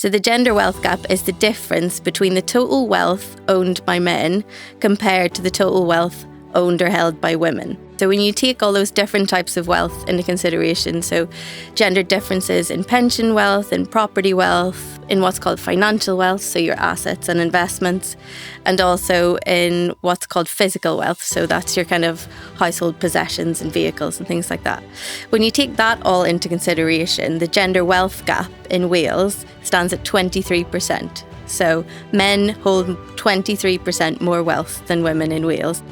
So the gender wealth gap is the difference between the total wealth owned by men compared to the total wealth owned or held by women. So when you take all those different types of wealth into consideration, so gender differences in pension wealth, in property wealth, in what's called financial wealth, so your assets and investments, and also in what's called physical wealth, so that's your kind of household possessions and vehicles and things like that. When you take that all into consideration, the gender wealth gap in Wales stands at 23%. So men hold 23% more wealth than women in Wales.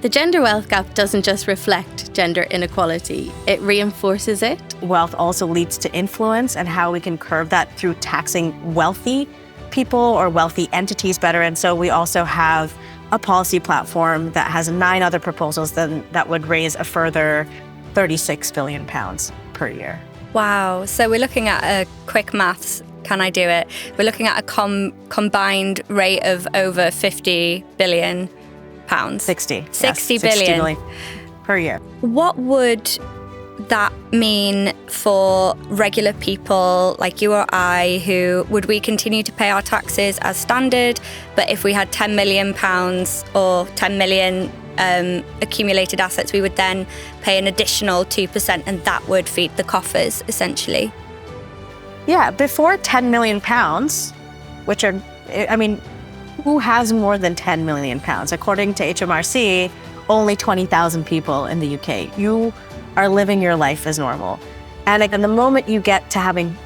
The gender wealth gap doesn't just reflect gender inequality, it reinforces it. Wealth also leads to influence, and how we can curb that through taxing wealthy people or wealthy entities better. And so we also have a policy platform that has 9 other proposals that would raise a further £36 billion per year. Wow. So we're looking at a quick maths. Can I do it? We're looking at a combined rate of over 50 billion pounds. 60 billion. 60 million per year. What would that mean for regular people like you or I, who would we continue to pay our taxes as standard, but if we had £10 million or 10 million accumulated assets, we would then pay an additional 2%, and that would feed the coffers essentially? Yeah, before £10 million, which are, I mean, who has more than £10 million? According to HMRC, only 20,000 people in the UK. You are living your life as normal. And the moment you get to having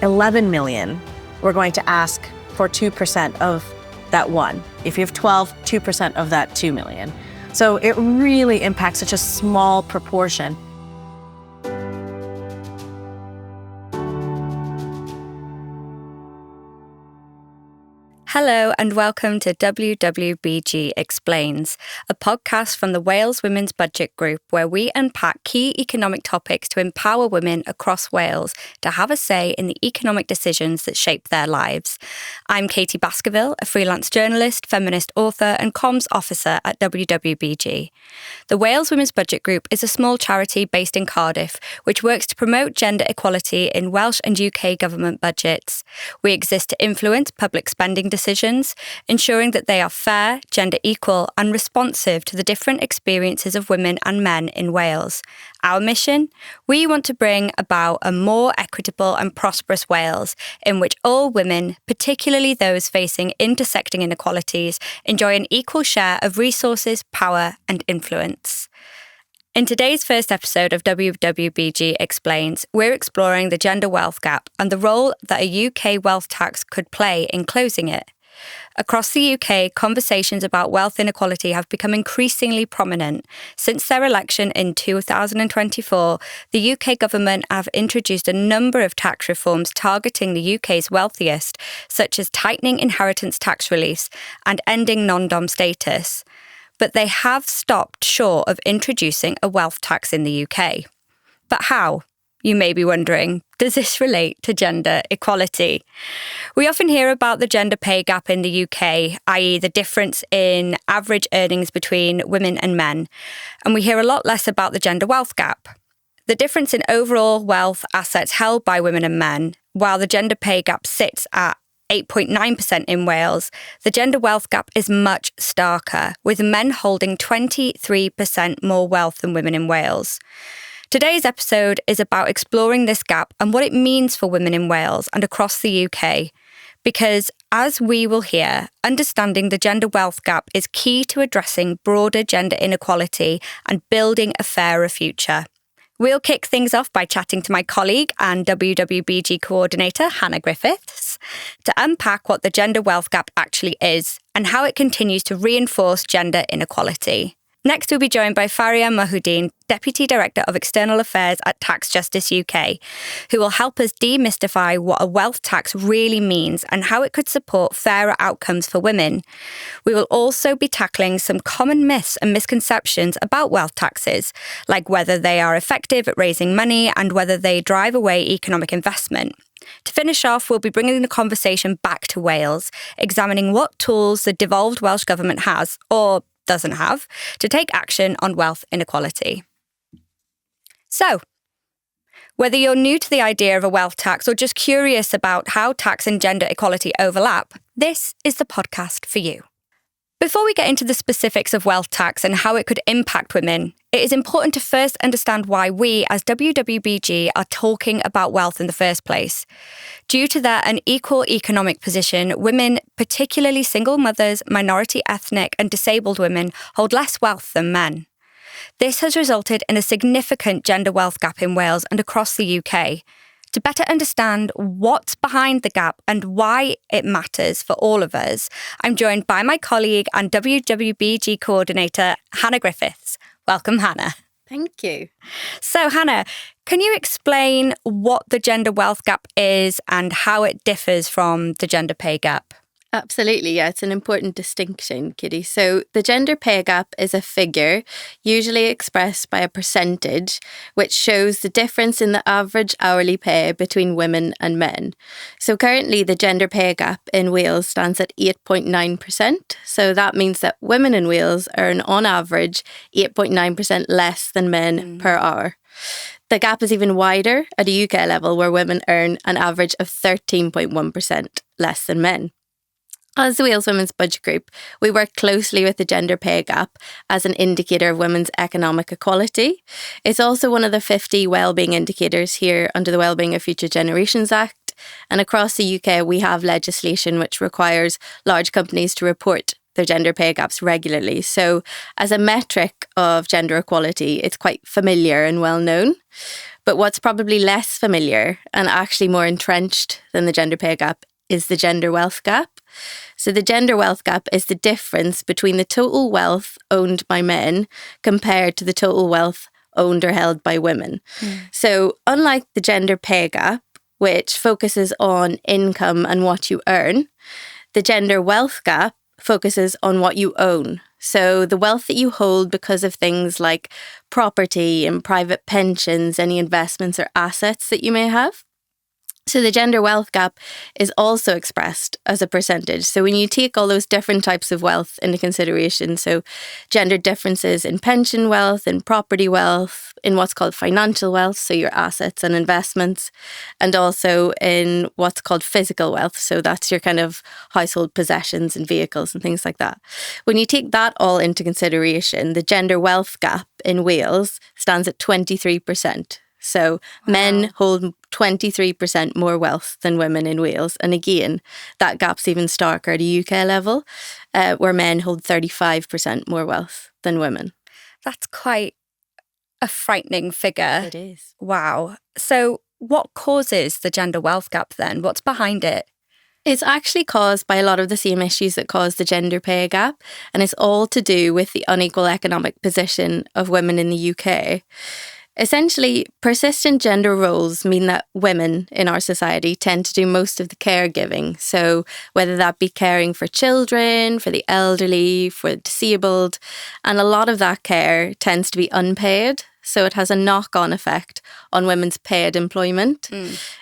11 million, we're going to ask for 2% of that one. If you have 12, 2% of that 2 million. So it really impacts such a small proportion. Hello and welcome to WWBG Explains, a podcast from the Wales Women's Budget Group where we unpack key economic topics to empower women across Wales to have a say in the economic decisions that shape their lives. I'm Katie Baskerville, a freelance journalist, feminist author and comms officer at WWBG. The Wales Women's Budget Group is a small charity based in Cardiff which works to promote gender equality in Welsh and UK government budgets. We exist to influence public spending decisions, ensuring that they are fair, gender equal and responsive to the different experiences of women and men in Wales. Our mission? We want to bring about a more equitable and prosperous Wales in which all women, particularly those facing intersecting inequalities, enjoy an equal share of resources, power and influence. In today's first episode of WWBG Explains, we're exploring the gender wealth gap and the role that a UK wealth tax could play in closing it. Across the UK, conversations about wealth inequality have become increasingly prominent. Since their election in 2024, the UK government have introduced a number of tax reforms targeting the UK's wealthiest, such as tightening inheritance tax reliefs and ending non-dom status. But they have stopped short of introducing a wealth tax in the UK. But how? You may be wondering, does this relate to gender equality? We often hear about the gender pay gap in the UK, i.e. the difference in average earnings between women and men, and we hear a lot less about the gender wealth gap. The difference in overall wealth assets held by women and men, while the gender pay gap sits at 8.9% in Wales, the gender wealth gap is much starker, with men holding 23% more wealth than women in Wales. Today's episode is about exploring this gap and what it means for women in Wales and across the UK. Because, as we will hear, understanding the gender wealth gap is key to addressing broader gender inequality and building a fairer future. We'll kick things off by chatting to my colleague and WWBG coordinator, Hannah Griffiths, to unpack what the gender wealth gap actually is and how it continues to reinforce gender inequality. Next, we'll be joined by Fariya Mohiuddin, Deputy Director of External Affairs at Tax Justice UK, who will help us demystify what a wealth tax really means and how it could support fairer outcomes for women. We will also be tackling some common myths and misconceptions about wealth taxes, like whether they are effective at raising money and whether they drive away economic investment. To finish off, we'll be bringing the conversation back to Wales, examining what tools the devolved Welsh Government has, or doesn't have, to take action on wealth inequality. So, Whether you're new to the idea of a wealth tax or just curious about how tax and gender equality overlap, this is the podcast for you. Before we get into the specifics of wealth tax and how it could impact women, it is important to first understand why we as WWBG are talking about wealth in the first place. Due to their unequal economic position, women, particularly single mothers, minority ethnic and disabled women, hold less wealth than men. This has resulted in a significant gender wealth gap in Wales and across the UK. To better understand what's behind the gap and why it matters for all of us, I'm joined by my colleague and WWBG coordinator, Hannah Griffiths. Welcome, Hannah. Thank you. So, Hannah, can you explain what the gender wealth gap is and how it differs from the gender pay gap? Absolutely, yeah, it's an important distinction, Kitty. So the gender pay gap is a figure, usually expressed by a percentage, which shows the difference in the average hourly pay between women and men. So currently the gender pay gap in Wales stands at 8.9%. So that means that women in Wales earn on average 8.9% less than men per hour. The gap is even wider at a UK level, where women earn an average of 13.1% less than men. As the Wales Women's Budget Group, we work closely with the gender pay gap as an indicator of women's economic equality. It's also one of the 50 wellbeing indicators here under the Wellbeing of Future Generations Act. And across the UK, we have legislation which requires large companies to report their gender pay gaps regularly. So as a metric of gender equality, it's quite familiar and well known. But what's probably less familiar and actually more entrenched than the gender pay gap is the gender wealth gap. So the gender wealth gap is the difference between the total wealth owned by men compared to the total wealth owned or held by women. So unlike the gender pay gap, which focuses on income and what you earn, the gender wealth gap focuses on what you own. So the wealth that you hold because of things like property and private pensions, any investments or assets that you may have. So the gender wealth gap is also expressed as a percentage. So when you take all those different types of wealth into consideration, so gender differences in pension wealth, in property wealth, in what's called financial wealth, so your assets and investments, and also in what's called physical wealth. So that's your kind of household possessions and vehicles and things like that. When you take that all into consideration, the gender wealth gap in Wales stands at 23%. So men hold 23% more wealth than women in Wales. And again, that gap's even starker at a UK level, where men hold 35% more wealth than women. That's quite a frightening figure. It is. Wow. So what causes the gender wealth gap then? What's behind it? It's actually caused by a lot of the same issues that cause the gender pay gap, and it's all to do with the unequal economic position of women in the UK. Essentially, persistent gender roles mean that women in our society tend to do most of the caregiving. So whether that be caring for children, for the elderly, for the disabled, and a lot of that care tends to be unpaid. So it has a knock-on effect on women's paid employment.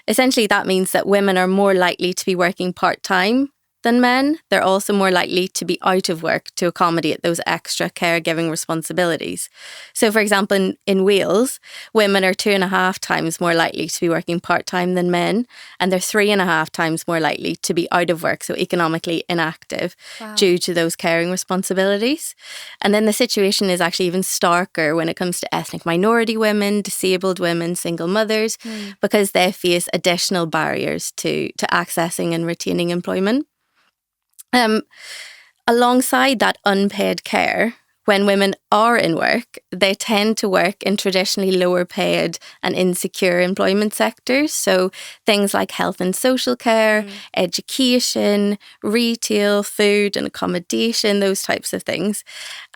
Essentially, that means that women are more likely to be working part-time than men. They're also more likely to be out of work to accommodate those extra caregiving responsibilities. So, for example, in Wales, women are 2.5 times more likely to be working part-time than men, and they're 3.5 times more likely to be out of work, so economically inactive, due to those caring responsibilities. And then the situation is actually even starker when it comes to ethnic minority women, disabled women, single mothers, because they face additional barriers to accessing and retaining employment. Alongside that unpaid care, when women are in work, they tend to work in traditionally lower paid and insecure employment sectors. So things like health and social care, education, retail, food and accommodation, those types of things.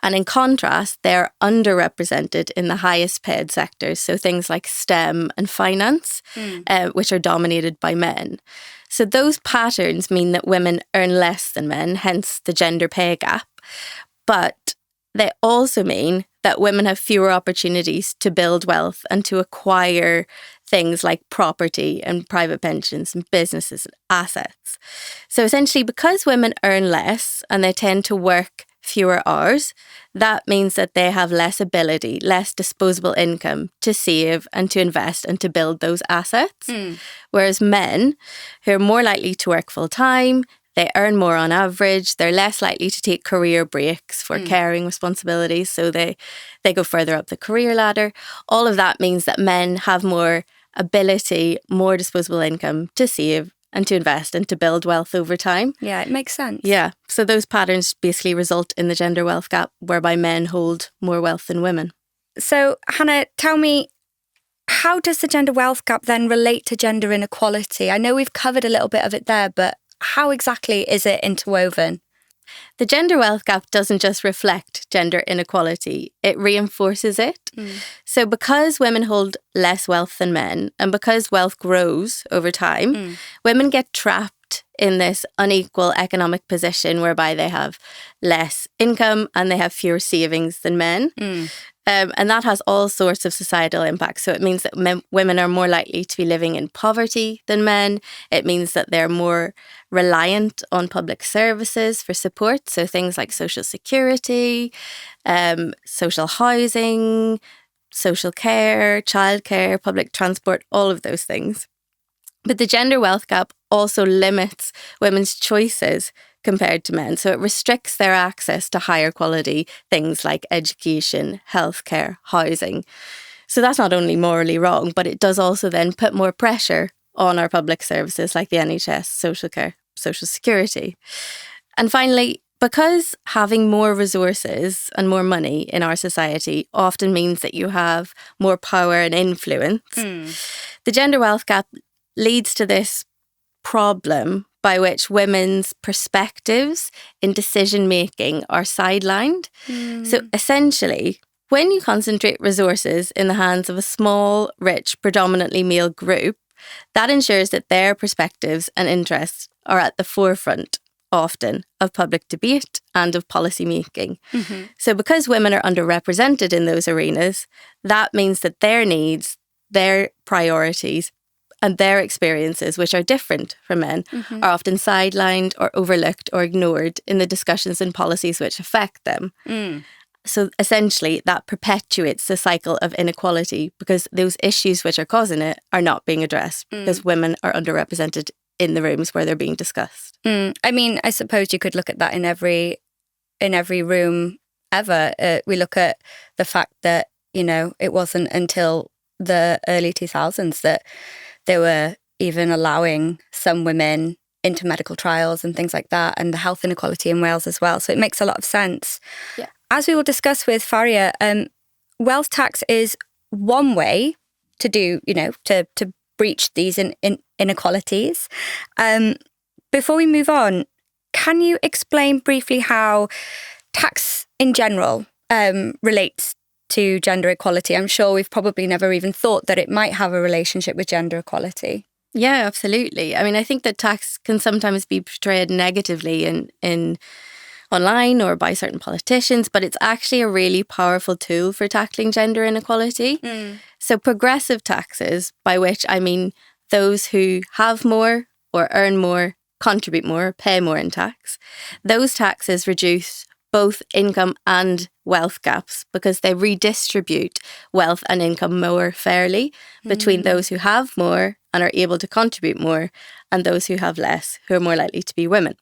And in contrast, they're underrepresented in the highest paid sectors. So things like STEM and finance, which are dominated by men. So those patterns mean that women earn less than men, hence the gender pay gap. But they also mean that women have fewer opportunities to build wealth and to acquire things like property and private pensions and businesses and assets. So essentially, because women earn less and they tend to work fewer hours, that means that they have less ability, less disposable income to save and to invest and to build those assets. Whereas men, who are more likely to work full time, they earn more on average, they're less likely to take career breaks for caring responsibilities, so they go further up the career ladder. All of that means that men have more ability, more disposable income to save and to invest and to build wealth over time. Yeah, it makes sense. Yeah. So those patterns basically result in the gender wealth gap, whereby men hold more wealth than women. So, Hannah, tell me, how does the gender wealth gap then relate to gender inequality? I know we've covered a little bit of it there, but how exactly is it interwoven? The gender wealth gap doesn't just reflect gender inequality, it reinforces it. So because women hold less wealth than men, and because wealth grows over time, women get trapped in this unequal economic position whereby they have less income and they have fewer savings than men. And that has all sorts of societal impacts. So it means that women are more likely to be living in poverty than men. It means that they're more reliant on public services for support. So things like social security, social housing, social care, childcare, public transport, all of those things. But the gender wealth gap also limits women's choices compared to men. So it restricts their access to higher quality things like education, healthcare, housing. So that's not only morally wrong, but it does also then put more pressure on our public services like the NHS, social care, social security. And finally, because having more resources and more money in our society often means that you have more power and influence, the gender wealth gap leads to this problem by which women's perspectives in decision-making are sidelined. So essentially, when you concentrate resources in the hands of a small, rich, predominantly male group, that ensures that their perspectives and interests are at the forefront, often, of public debate and of policy making. So because women are underrepresented in those arenas, that means that their needs, their priorities, and their experiences, which are different from men, are often sidelined or overlooked or ignored in the discussions and policies which affect them. So essentially, that perpetuates the cycle of inequality because those issues which are causing it are not being addressed because women are underrepresented in the rooms where they're being discussed. I mean, I suppose you could look at that in every room ever. We look at the fact that, you know, it wasn't until the early 2000s that they were even allowing some women into medical trials and things like that, and the health inequality in Wales as well. So it makes a lot of sense. Yeah. As we will discuss with Fariya, wealth tax is one way to do, you know, to breach these inequalities. Before we move on, can you explain briefly how tax in general relates to gender equality? I'm sure we've probably never even thought that it might have a relationship with gender equality. Yeah, absolutely. I mean, I think that tax can sometimes be portrayed negatively in online or by certain politicians, but it's actually a really powerful tool for tackling gender inequality. So progressive taxes, by which I mean those who have more or earn more, contribute more, pay more in tax, those taxes reduce both income and wealth gaps because they redistribute wealth and income more fairly between those who have more and are able to contribute more and those who have less, who are more likely to be women.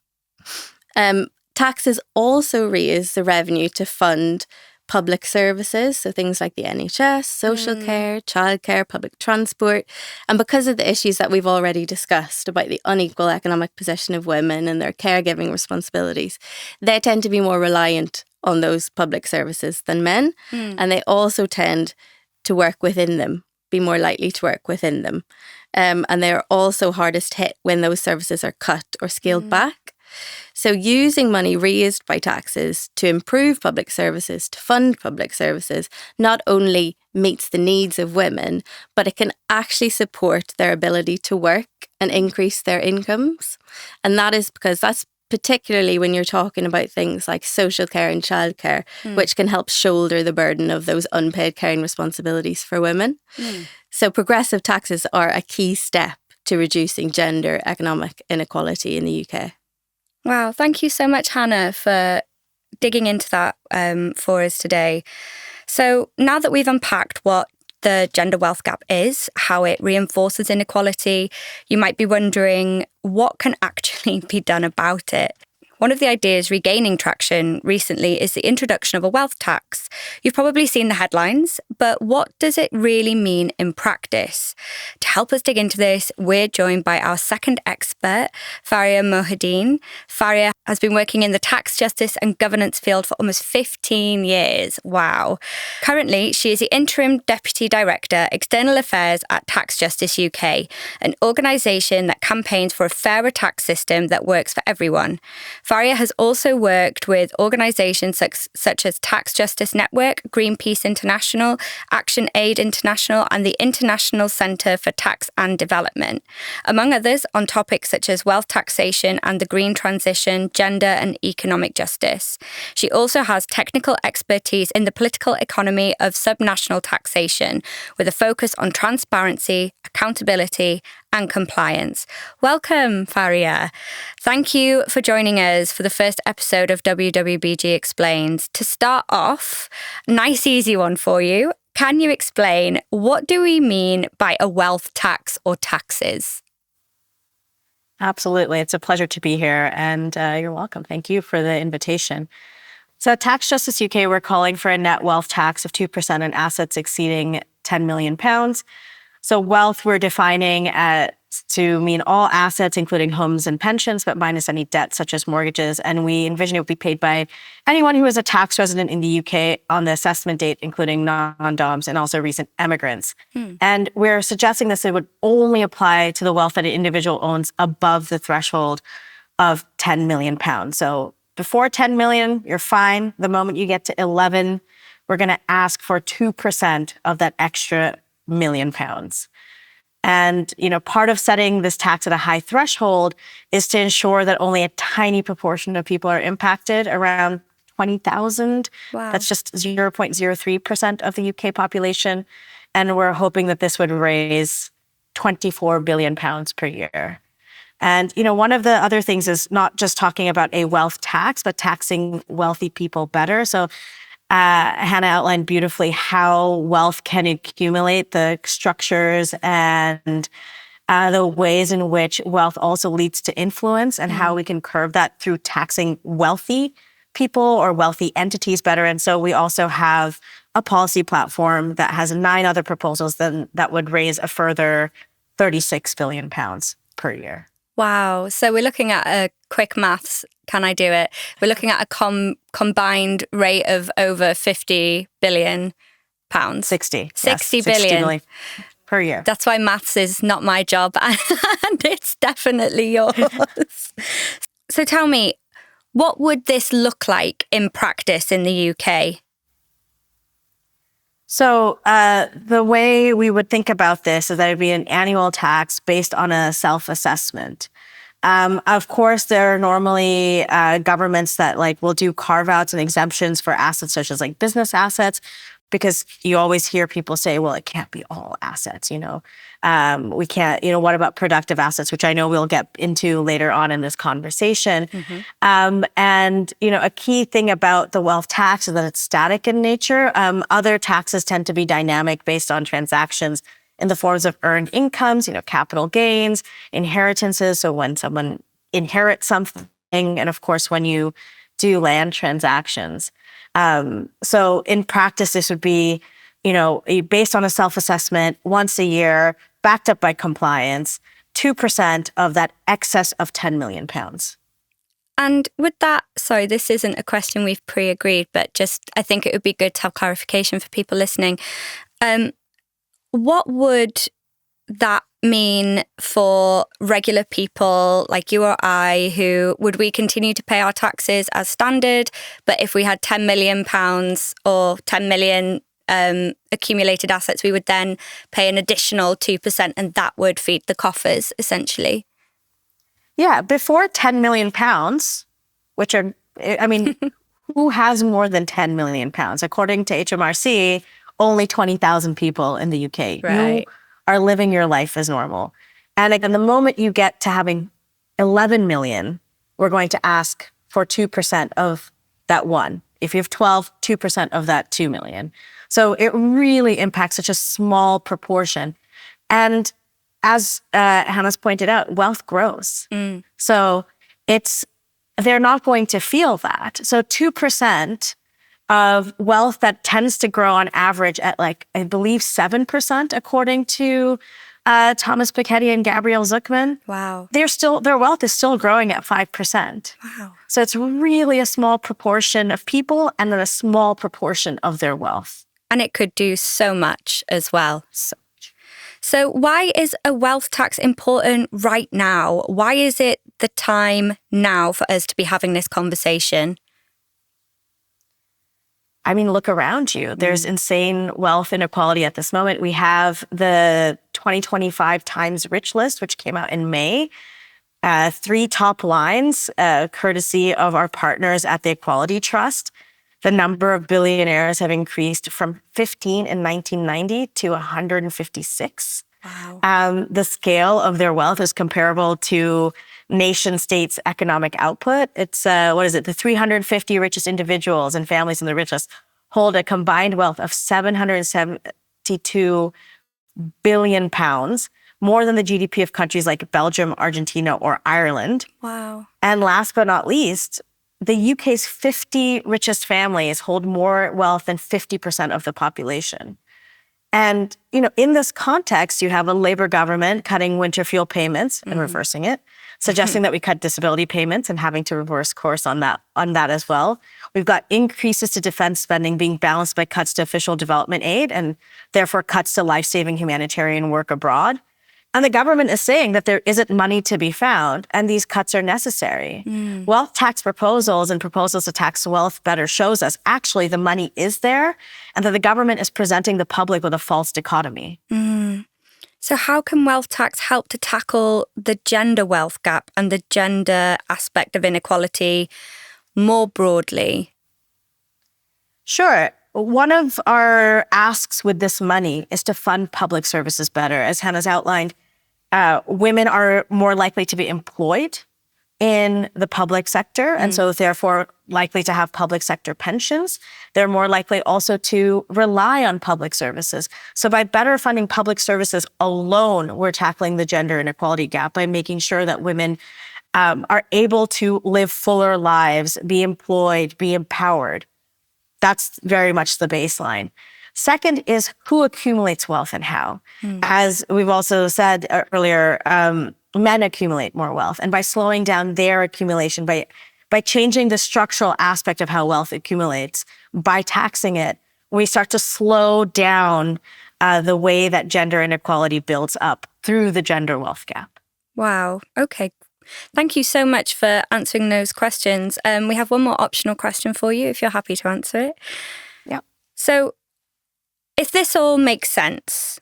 Taxes also raise the revenue to fund public services, so things like the NHS, social care, childcare, public transport. And because of the issues that we've already discussed about the unequal economic position of women and their caregiving responsibilities, they tend to be more reliant on those public services than men. And they also tend to work within them, be more likely to work within them. And they're also hardest hit when those services are cut or scaled back. So using money raised by taxes to improve public services, to fund public services, not only meets the needs of women, but it can actually support their ability to work and increase their incomes. And that is because that's particularly when you're talking about things like social care and childcare, which can help shoulder the burden of those unpaid caring responsibilities for women. So progressive taxes are a key step to reducing gender economic inequality in the UK. Wow, thank you so much, Hannah, for digging into that for us today. So now that we've unpacked what the gender wealth gap is, how it reinforces inequality, you might be wondering what can actually be done about it. One of the ideas regaining traction recently is the introduction of a wealth tax. You've probably seen the headlines, but what does it really mean in practice? To help us dig into this, we're joined by our second expert, Fariya Mohiuddin. Fariya has been working in the tax justice and governance field for almost 15 years. Wow. Currently, she is the Interim Deputy Director, External Affairs at Tax Justice UK, an organisation that campaigns for a fairer tax system that works for everyone. Fariya has also worked with organisations such as Tax Justice Network, Greenpeace International, Action Aid International, and the International Centre for Tax and Development, among others on topics such as wealth taxation and the green transition, gender and economic justice. She also has technical expertise in the political economy of subnational taxation, with a focus on transparency, accountability, and compliance. Welcome, Fariya. Thank you for joining us for the first episode of WWBG Explains. To start off, nice easy one for you. Can you explain what do we mean by a wealth tax or taxes? Absolutely. It's a pleasure to be here, and you're welcome. Thank you for the invitation. So at Tax Justice UK, we're calling for a net wealth tax of 2% on assets exceeding £10 million. So wealth we're defining to mean all assets, including homes and pensions, but minus any debt such as mortgages. And we envision it would be paid by anyone who is a tax resident in the UK on the assessment date, including non-DOMs and also recent immigrants. And we're suggesting this, it would only apply to the wealth that an individual owns above the threshold of £10 million. So before 10 million, you're fine. The moment you get to 11, we're going to ask for 2% of that extra £1 million. And, part of setting this tax at a high threshold is to ensure that only a tiny proportion of people are impacted, around 20,000. Wow. That's just 0.03% of the UK population. And we're hoping that this would raise £24 billion per year. And, one of the other things is not just talking about a wealth tax, but taxing wealthy people better. So Hannah outlined beautifully how wealth can accumulate, the structures and the ways in which wealth also leads to influence, and how we can curb that through taxing wealthy people or wealthy entities better. And so we also have a policy platform that has 9 other proposals that would raise a further £36 billion per year. Wow. So we're looking at a quick maths. Can I do it? We're looking at a combined rate of over 50 billion pounds. 60 billion. 60 billion per year. That's why maths is not my job, and it's definitely yours. So tell me, what would this look like in practice in the UK? So the way we would think about this is that it would be an annual tax based on a self-assessment. Of course, there are normally governments that will do carve-outs and exemptions for assets such as business assets, because you always hear people say, well, it can't be all assets, we can't, what about productive assets, which I know we'll get into later on in this conversation. And, a key thing about the wealth tax is that it's static in nature. Other taxes tend to be dynamic based on transactions in the forms of earned incomes, capital gains, inheritances. So when someone inherits something, and of course, when you do land transactions. So in practice, this would be, based on a self-assessment once a year, backed up by compliance, 2% of that excess of £10 million. And with that, sorry, this isn't a question we've pre-agreed, but just I think it would be good to have clarification for people listening. What would that mean for regular people like you or I, who would we continue to pay our taxes as standard? But if we had £10 million or 10 million accumulated assets, we would then pay an additional 2%, and that would feed the coffers, essentially. Yeah, before £10 million, which are, who has more than £10 million? According to HMRC, only 20,000 people in the UK. Right. You are living your life as normal. And again, the moment you get to having 11 million, we're going to ask for 2% of that 1. If you have 12, 2% of that 2 million. So it really impacts such a small proportion. And as Hannah's pointed out, wealth grows. So they're not going to feel that. So 2% of wealth that tends to grow on average at I believe 7%, according to Thomas Piketty and Gabrielle Zuckman. Wow. Their wealth is still growing at 5%. Wow. So it's really a small proportion of people and then a small proportion of their wealth. And it could do so much as well. So why is a wealth tax important right now? Why is it the time now for us to be having this conversation? I mean, look around you. There's insane wealth inequality at this moment. We have the 2025 Times Rich List, which came out in May. 3 top lines, courtesy of our partners at the Equality Trust. The number of billionaires have increased from 15 in 1990 to 156. Wow. The scale of their wealth is comparable to nation states' economic output. It's, the 350 richest individuals and families in the rich list hold a combined wealth of 772 billion pounds, more than the GDP of countries like Belgium, Argentina, or Ireland. Wow. And last but not least, the UK's 50 richest families hold more wealth than 50% of the population. And, in this context, you have a Labour government cutting winter fuel payments and reversing it, suggesting that we cut disability payments and having to reverse course on that as well. We've got increases to defense spending being balanced by cuts to official development aid and therefore cuts to life-saving humanitarian work abroad. And the government is saying that there isn't money to be found, and these cuts are necessary. Wealth tax proposals and proposals to tax wealth better shows us actually the money is there, and that the government is presenting the public with a false dichotomy. So how can wealth tax help to tackle the gender wealth gap and the gender aspect of inequality more broadly? Sure. One of our asks with this money is to fund public services better. As Hannah's outlined, women are more likely to be employed in the public sector, and so therefore likely to have public sector pensions. They're more likely also to rely on public services. So by better funding public services alone, we're tackling the gender inequality gap by making sure that women are able to live fuller lives, be employed, be empowered. That's very much the baseline. Second is who accumulates wealth and how. As we've also said earlier, men accumulate more wealth. And by slowing down their accumulation, by changing the structural aspect of how wealth accumulates, by taxing it, we start to slow down the way that gender inequality builds up through the gender wealth gap. Wow. Okay. Thank you so much for answering those questions. We have one more optional question for you, if you're happy to answer it. Yeah. So if this all makes sense,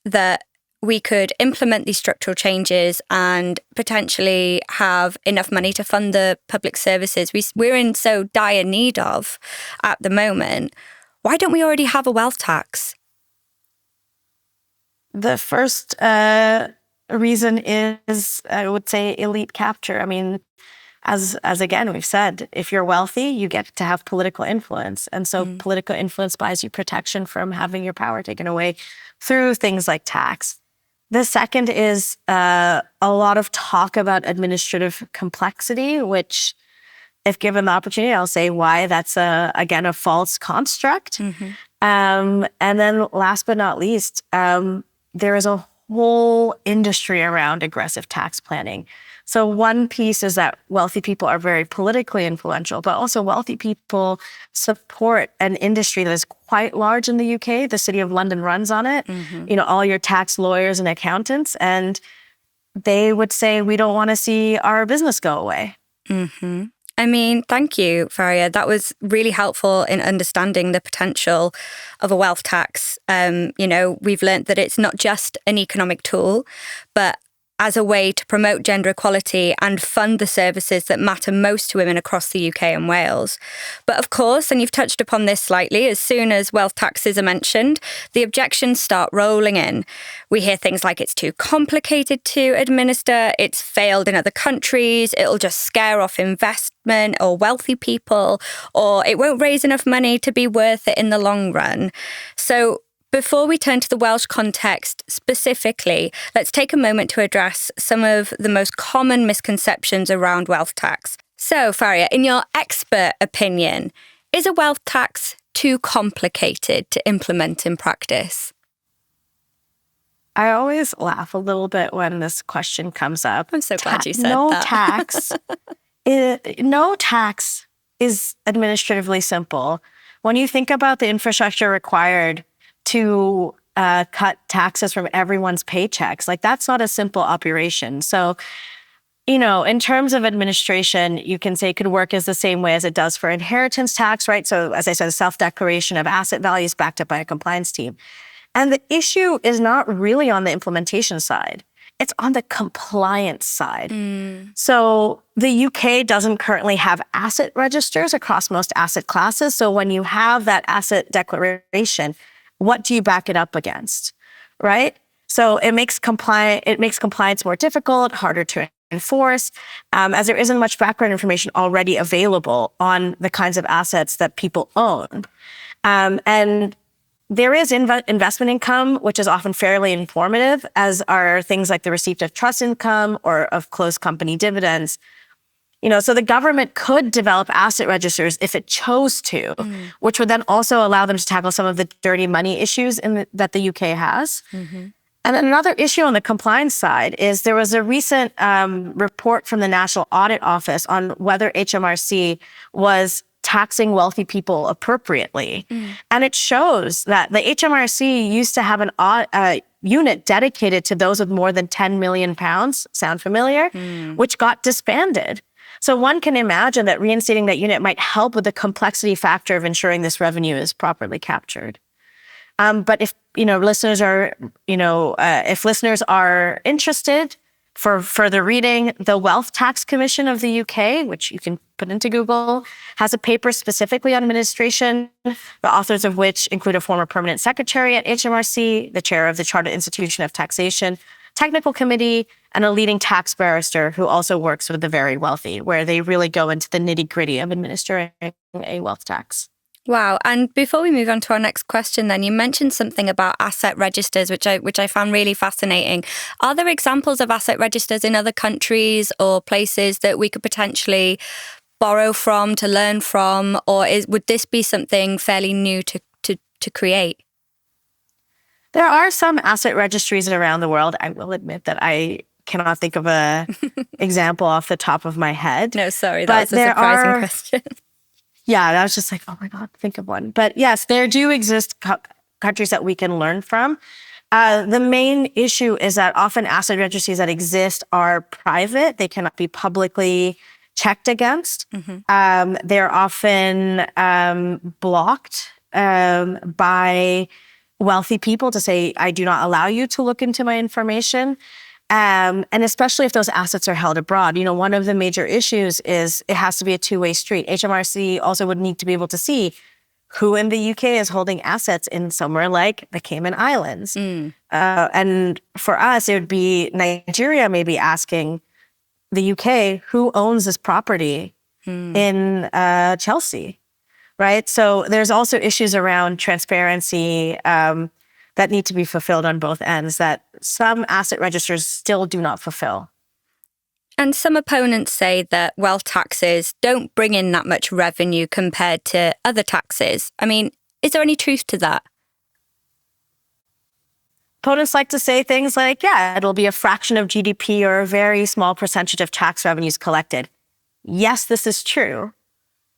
that we could implement these structural changes and potentially have enough money to fund the public services we're in so dire need of at the moment, why don't we already have a wealth tax? The first reason is, I would say, elite capture. I mean, as again, we've said, if you're wealthy, you get to have political influence. And so political influence buys you protection from having your power taken away through things like tax. The second is a lot of talk about administrative complexity, which, if given the opportunity, I'll say why that's, again, a false construct. And then last but not least, there is a whole industry around aggressive tax planning. So one piece is that wealthy people are very politically influential, but also wealthy people support an industry that is quite large in the UK. The City of London runs on it, all your tax lawyers and accountants, and they would say, we don't want to see our business go away. I mean, thank you, Fariya. That was really helpful in understanding the potential of a wealth tax. We've learned that it's not just an economic tool, but as a way to promote gender equality and fund the services that matter most to women across the UK and Wales. But of course, and you've touched upon this slightly, as soon as wealth taxes are mentioned, the objections start rolling in. We hear things like it's too complicated to administer, it's failed in other countries, it'll just scare off investment or wealthy people, or it won't raise enough money to be worth it in the long run. So before we turn to the Welsh context specifically, let's take a moment to address some of the most common misconceptions around wealth tax. So, Fariya, in your expert opinion, is a wealth tax too complicated to implement in practice? I always laugh a little bit when this question comes up. I'm so glad you said no that. No tax is administratively simple. When you think about the infrastructure required to cut taxes from everyone's paychecks, like that's not a simple operation. So, in terms of administration, you can say it could work as the same way as it does for inheritance tax, right? So as I said, a self-declaration of asset values backed up by a compliance team. And the issue is not really on the implementation side. It's on the compliance side. So the UK doesn't currently have asset registers across most asset classes. So when you have that asset declaration, what do you back it up against, right? So it makes compliance more difficult, harder to enforce, as there isn't much background information already available on the kinds of assets that people own. And there is investment income, which is often fairly informative, as are things like the receipt of trust income or of closed company dividends. So the government could develop asset registers if it chose to, which would then also allow them to tackle some of the dirty money issues that the UK has. And another issue on the compliance side is there was a recent report from the National Audit Office on whether HMRC was taxing wealthy people appropriately. And it shows that the HMRC used to have a unit dedicated to those with more than £10 million, sound familiar, which got disbanded. So one can imagine that reinstating that unit might help with the complexity factor of ensuring this revenue is properly captured. But if listeners are interested for further reading, the Wealth Tax Commission of the UK, which you can put into Google, has a paper specifically on administration, the authors of which include a former permanent secretary at HMRC, the chair of the Chartered Institution of Taxation Technical Committee, and a leading tax barrister who also works with the very wealthy, where they really go into the nitty-gritty of administering a wealth tax. Wow. And before we move on to our next question, then you mentioned something about asset registers, which I found really fascinating. Are there examples of asset registers in other countries or places that we could potentially borrow from, to learn from, or would this be something fairly new to create? There are some asset registries around the world. I will admit that I cannot think of a example off the top of my head. No, sorry, that was a surprising question. Yeah, I was just like, oh my God, think of one. But yes, there do exist countries that we can learn from. The main issue is that often asset registries that exist are private. They cannot be publicly checked against. They're often blocked by wealthy people to say, I do not allow you to look into my information. And especially if those assets are held abroad. One of the major issues is it has to be a two-way street. HMRC also would need to be able to see who in the UK is holding assets in somewhere like the Cayman Islands. And for us, it would be Nigeria maybe asking the UK, who owns this property in Chelsea, right? So there's also issues around transparency that need to be fulfilled on both ends that some asset registers still do not fulfill. And some opponents say that wealth taxes don't bring in that much revenue compared to other taxes. I mean, is there any truth to that? Opponents like to say things like, yeah, it'll be a fraction of GDP or a very small percentage of tax revenues collected. Yes, this is true.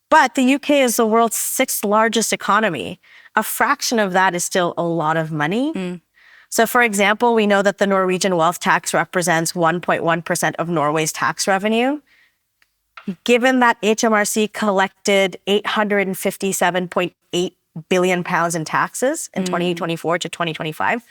But the UK is the world's 6th largest economy. A fraction of that is still a lot of money. So for example, we know that the Norwegian wealth tax represents 1.1% of Norway's tax revenue. Given that HMRC collected £857.8 billion in taxes in 2024 to 2025,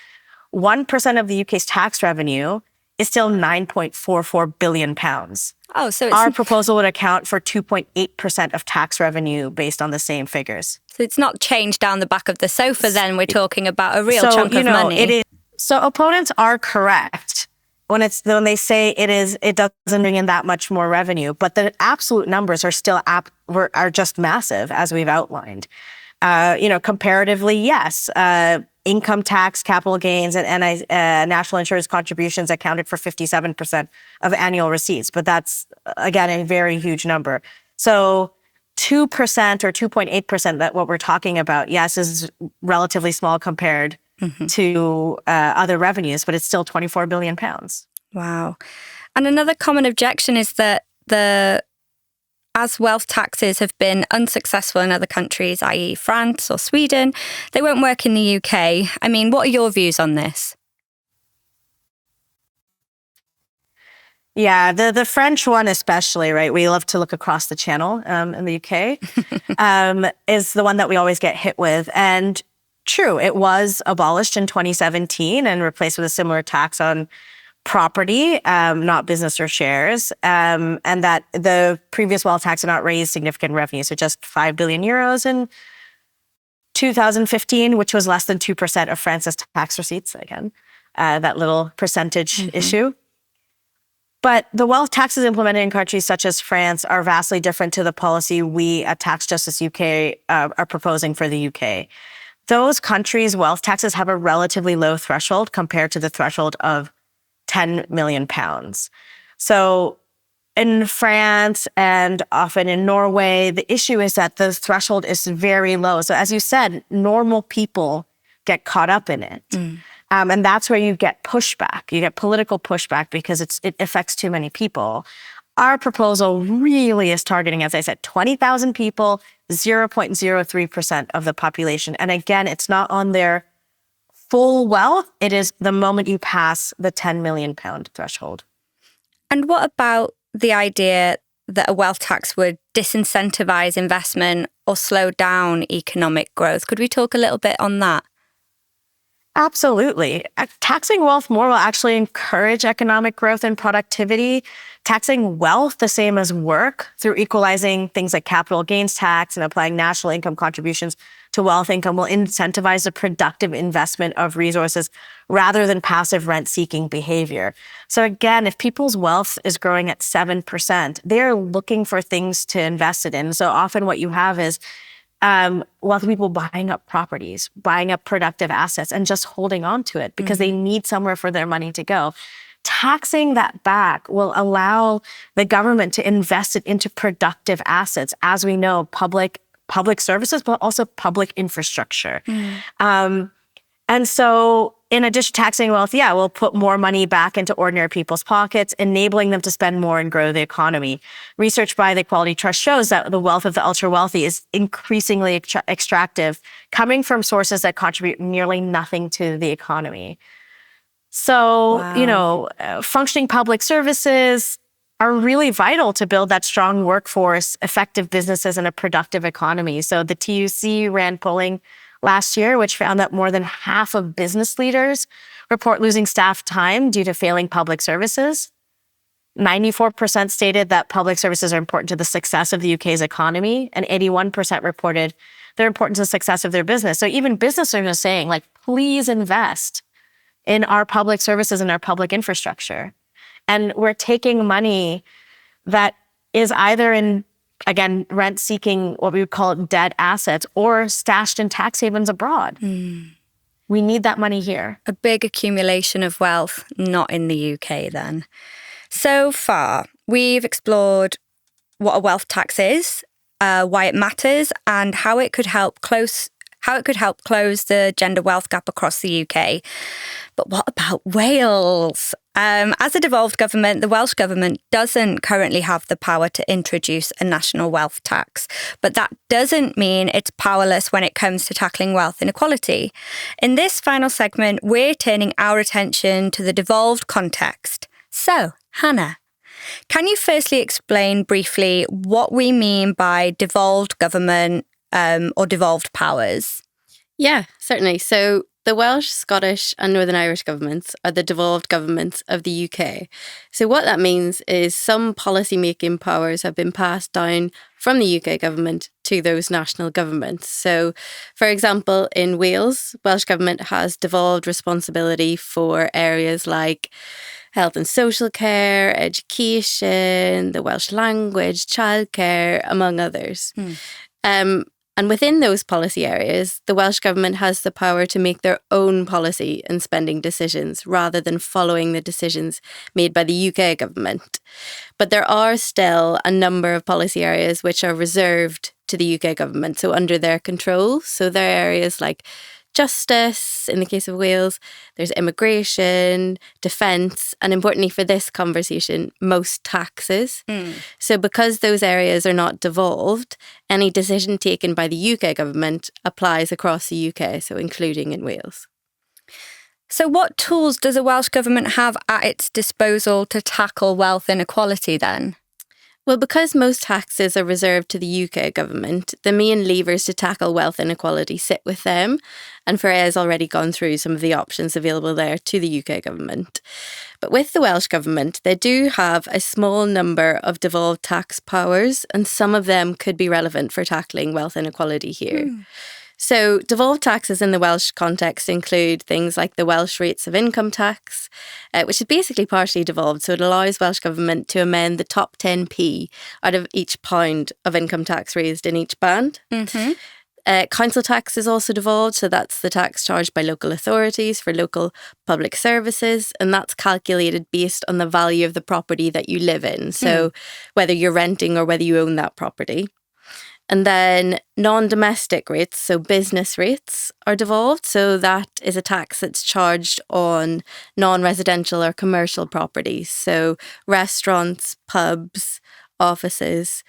1% of the UK's tax revenue is still 9.44 billion pounds. Oh, so our proposal would account for 2.8% of tax revenue based on the same figures. So it's not changed down the back of the sofa then. We're talking about a real chunk of money. It is. So opponents are correct when they say it doesn't bring in that much more revenue, but the absolute numbers are still are just massive, as we've outlined. Comparatively, yes, income tax, capital gains, and national insurance contributions accounted for 57% of annual receipts, but that's again a very huge number. So 2% or 2.8%, that what we're talking about, yes, is relatively small compared to other revenues, but it's still 24 billion pounds. Wow. And another common objection is that as wealth taxes have been unsuccessful in other countries, i.e. France or Sweden, they won't work in the UK. I mean, what are your views on this? Yeah, the French one especially, right? We love to look across the channel in the UK, is the one that we always get hit with. And true, it was abolished in 2017 and replaced with a similar tax on property, not business or shares, and that the previous wealth tax did not raise significant revenue, so just 5 billion euros in 2015, which was less than 2% of France's tax receipts, again, that little percentage issue. But the wealth taxes implemented in countries such as France are vastly different to the policy we at Tax Justice UK are proposing for the UK. Those countries' wealth taxes have a relatively low threshold compared to the threshold of 10 million pounds. So in France and often in Norway, the issue is that the threshold is very low. So as you said, normal people get caught up in it. And that's where you get pushback. You get political pushback because it affects too many people. Our proposal really is targeting, as I said, 20,000 people, 0.03% of the population. And again, it's not on their full wealth. It is the moment you pass the 10 million pound threshold. And what about the idea that a wealth tax would disincentivize investment or slow down economic growth? Could we talk a little bit on that? Absolutely. Taxing wealth more will actually encourage economic growth and productivity. Taxing wealth the same as work through equalizing things like capital gains tax and applying national income contributions to wealth income will incentivize the productive investment of resources rather than passive rent-seeking behavior. So again, if people's wealth is growing at 7%, they're looking for things to invest it in. So often what you have is wealthy people buying up properties, buying up productive assets, and just holding on to it because they need somewhere for their money to go. Taxing that back will allow the government to invest it into productive assets, as we know, public services, but also public infrastructure. And so in addition to taxing wealth, we'll put more money back into ordinary people's pockets, enabling them to spend more and grow the economy. Research by the Equality Trust shows that the wealth of the ultra-wealthy is increasingly extractive, coming from sources that contribute nearly nothing to the economy. So, functioning public services are really vital to build that strong workforce, effective businesses, and a productive economy. So the TUC ran polling last year, which found that more than half of business leaders report losing staff time due to failing public services. 94% stated that public services are important to the success of the UK's economy, and 81% reported they're important to the success of their business. So even business owners are saying, please invest in our public services and our public infrastructure. And we're taking money that is either in, again, rent-seeking, what we would call dead assets, or stashed in tax havens abroad. We need that money here. A big accumulation of wealth, not in the UK then. So far, we've explored what a wealth tax is, why it matters, and how it could help close the gender wealth gap across the UK. But what about Wales? As a devolved government, the Welsh Government doesn't currently have the power to introduce a national wealth tax, but that doesn't mean it's powerless when it comes to tackling wealth inequality. In this final segment, we're turning our attention to the devolved context. So, Hannah, can you firstly explain briefly what we mean by devolved government or devolved powers? Yeah, certainly. So the Welsh, Scottish and Northern Irish governments are the devolved governments of the UK. So what that means is some policy-making powers have been passed down from the UK government to those national governments. So, for example, in Wales, Welsh Government has devolved responsibility for areas like health and social care, education, the Welsh language, childcare, among others. And within those policy areas, the Welsh Government has the power to make their own policy and spending decisions rather than following the decisions made by the UK government. But there are still a number of policy areas which are reserved to the UK government, so under their control. So there are areas like justice, in the case of Wales, there's immigration, defence, and importantly for this conversation, most taxes. So because those areas are not devolved, any decision taken by the UK government applies across the UK, so including in Wales. So what tools does a Welsh government have at its disposal to tackle wealth inequality then? Well, because most taxes are reserved to the UK government, the main levers to tackle wealth inequality sit with them. And Fariya has already gone through some of the options available there to the UK government. But with the Welsh government, they do have a small number of devolved tax powers, and some of them could be relevant for tackling wealth inequality here. So devolved taxes in the Welsh context include things like the Welsh rates of income tax, which is basically partially devolved. So it allows Welsh Government to amend the top 10p out of each pound of income tax raised in each band. Council tax is also devolved. So that's the tax charged by local authorities for local public services. And that's calculated based on the value of the property that you live in. So whether you're renting or whether you own that property. And then non-domestic rates, so business rates, are devolved. So that is a tax that's charged on non-residential or commercial properties. So restaurants, pubs, offices,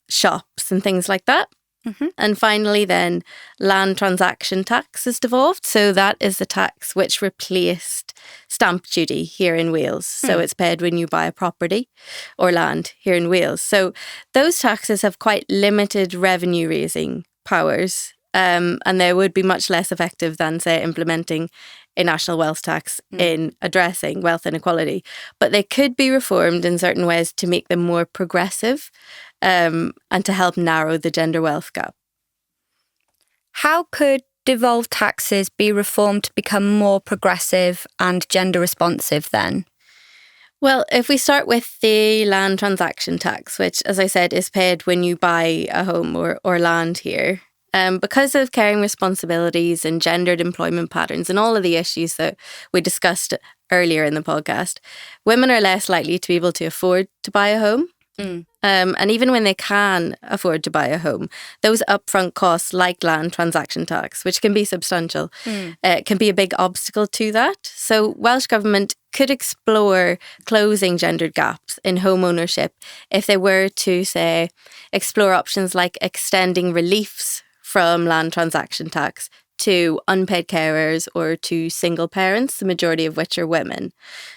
shops and things like that. And finally then, land transaction tax is devolved. So that is the tax which replaced stamp duty here in Wales. So it's paid when you buy a property or land here in Wales. So those taxes have quite limited revenue raising powers, and they would be much less effective than, say, implementing a national wealth tax in addressing wealth inequality. But they could be reformed in certain ways to make them more progressive and to help narrow the gender wealth gap. How could devolved taxes be reformed to become more progressive and gender responsive then? Well, if we start with the land transaction tax, which, as I said, is paid when you buy a home or land here, because of caring responsibilities and gendered employment patterns and all of the issues that we discussed earlier in the podcast, women are less likely to be able to afford to buy a home. And even when they can afford to buy a home, those upfront costs like land transaction tax, which can be substantial, can be a big obstacle to that. So Welsh Government could explore closing gendered gaps in home ownership if they were to, say, explore options like extending reliefs from land transaction tax to unpaid carers or to single parents, the majority of which are women.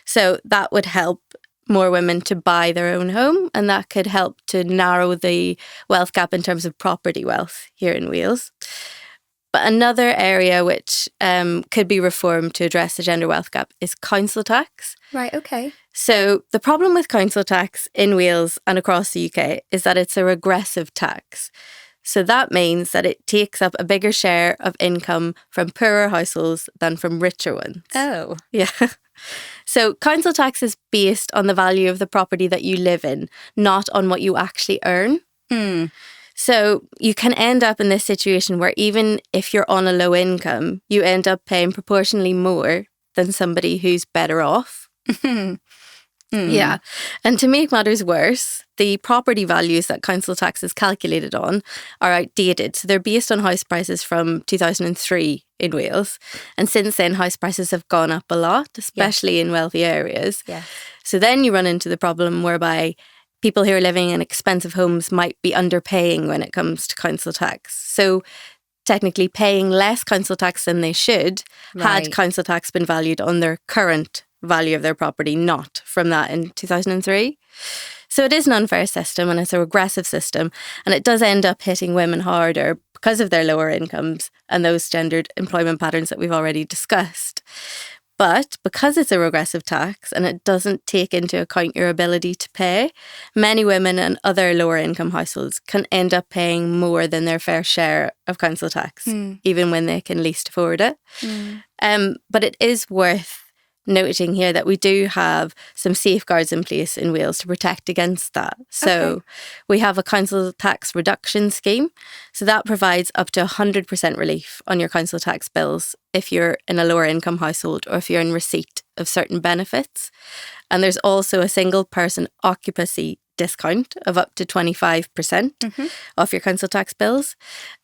So that would help more women to buy their own home, and that could help to narrow the wealth gap in terms of property wealth here in Wales. But another area which could be reformed to address the gender wealth gap is council tax. Right, okay. So the problem with council tax in Wales and across the UK is that it's a regressive tax. So that means that it takes up a bigger share of income from poorer households than from richer ones. Oh. Yeah. So council tax is based on the value of the property that you live in, not on what you actually earn. So you can end up in this situation where even if you're on a low income, you end up paying proportionally more than somebody who's better off. Yeah. And to make matters worse, the property values that council tax is calculated on are outdated. So they're based on house prices from 2003 in Wales. And since then, house prices have gone up a lot, especially in wealthy areas. So then you run into the problem whereby people who are living in expensive homes might be underpaying when it comes to council tax. So technically paying less council tax than they should had council tax been valued on their current value of their property, not from that in 2003. So it is an unfair system and it's a regressive system, and it does end up hitting women harder because of their lower incomes and those gendered employment patterns that we've already discussed. But because it's a regressive tax and it doesn't take into account your ability to pay, many women and other lower income households can end up paying more than their fair share of council tax, even when they can least afford it. But it is worth noting here that we do have some safeguards in place in Wales to protect against that. So we have a council tax reduction scheme. So that provides up to 100% relief on your council tax bills if you're in a lower income household or if you're in receipt of certain benefits. And there's also a single person occupancy discount of up to 25% off your council tax bills,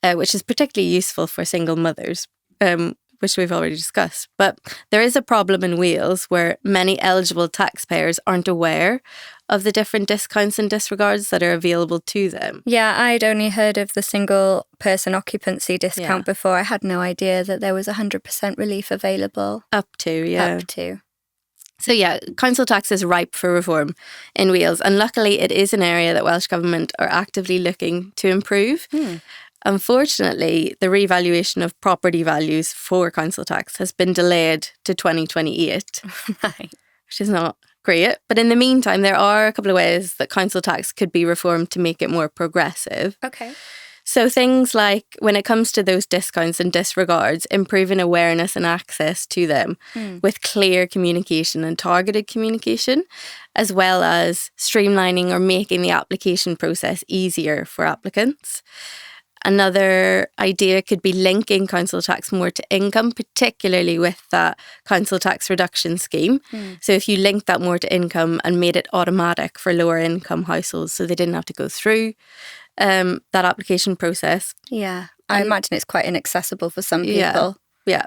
which is particularly useful for single mothers. Which we've already discussed. But there is a problem in Wales where many eligible taxpayers aren't aware of the different discounts and disregards that are available to them. Yeah, I'd only heard of the single person occupancy discount before. I had no idea that there was 100% relief available. Up to. So council tax is ripe for reform in Wales, and luckily it is an area that Welsh Government are actively looking to improve. Unfortunately, the revaluation of property values for council tax has been delayed to 2028, which is not great. But in the meantime, there are a couple of ways that council tax could be reformed to make it more progressive. Okay. So things like, when it comes to those discounts and disregards, improving awareness and access to them with clear communication and targeted communication, as well as streamlining or making the application process easier for applicants. Another idea could be linking council tax more to income, particularly with that council tax reduction scheme. So if you link that more to income and made it automatic for lower income households so they didn't have to go through that application process. Yeah, I imagine it's quite inaccessible for some people. Yeah,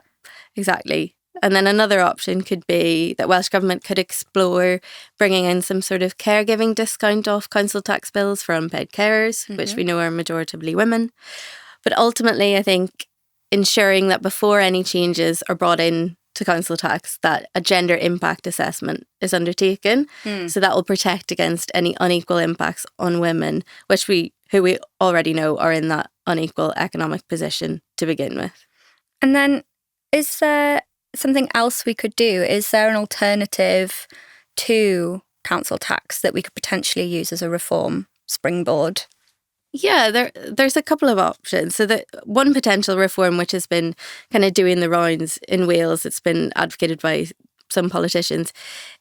exactly. And then another option could be that Welsh Government could explore bringing in some sort of caregiving discount off council tax bills for unpaid carers, which we know are majoritively women. But ultimately, I think ensuring that before any changes are brought in to council tax, that a gender impact assessment is undertaken. So that will protect against any unequal impacts on women, who we already know are in that unequal economic position to begin with. And then is there something else we could do? Is there an alternative to council tax that we could potentially use as a reform springboard? Yeah, there's a couple of options. So the one potential reform which has been kind of doing the rounds in Wales, it's been advocated by some politicians,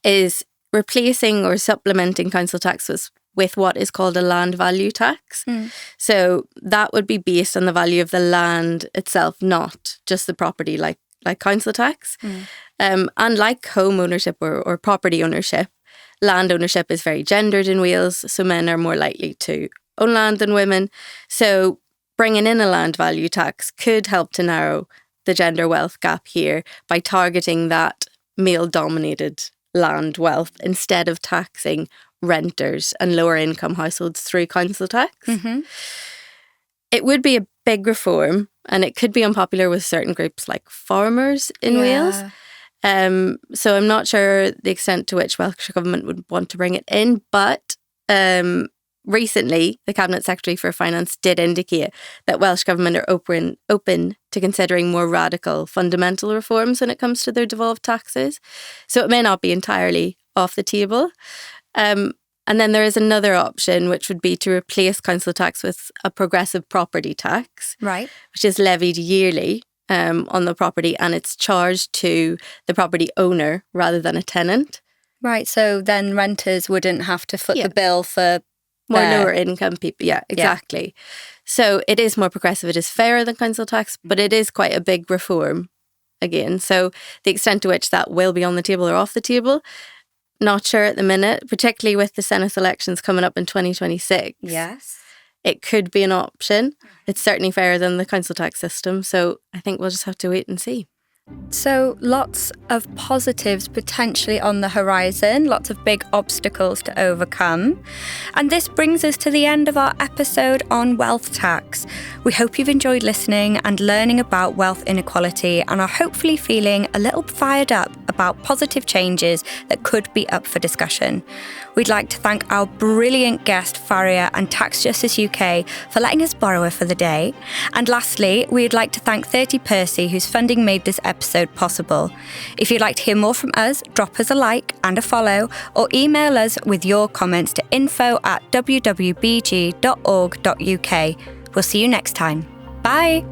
is replacing or supplementing council tax with what is called a land value tax. So that would be based on the value of the land itself, not just the property like council tax. And like home ownership or property ownership, land ownership is very gendered in Wales, so men are more likely to own land than women. So bringing in a land value tax could help to narrow the gender wealth gap here by targeting that male-dominated land wealth instead of taxing renters and lower income households through council tax. It would be a big reform, and it could be unpopular with certain groups like farmers in Wales. So I'm not sure the extent to which Welsh Government would want to bring it in, but recently the Cabinet Secretary for Finance did indicate that Welsh Government are open to considering more radical fundamental reforms when it comes to their devolved taxes. So it may not be entirely off the table. And then there is another option, which would be to replace council tax with a progressive property tax, right, which is levied yearly on the property, and it's charged to the property owner rather than a tenant. Right, so then renters wouldn't have to foot the bill for more lower income people. Yeah, exactly. Yeah. So it is more progressive. It is fairer than council tax, but it is quite a big reform again. So the extent to which that will be on the table or off the table, not sure at the minute, particularly with the Senate elections coming up in 2026. Yes. It could be an option. It's certainly fairer than the council tax system. So I think we'll just have to wait and see. So lots of positives potentially on the horizon, lots of big obstacles to overcome. And this brings us to the end of our episode on wealth tax. We hope you've enjoyed listening and learning about wealth inequality and are hopefully feeling a little fired up about positive changes that could be up for discussion. We'd like to thank our brilliant guest, Fariya and Tax Justice UK, for letting us borrow her for the day. And lastly, we'd like to thank 30 Percy, whose funding made this episode possible. If you'd like to hear more from us, drop us a like and a follow, or email us with your comments to info@wwbg.org.uk. We'll see you next time. Bye!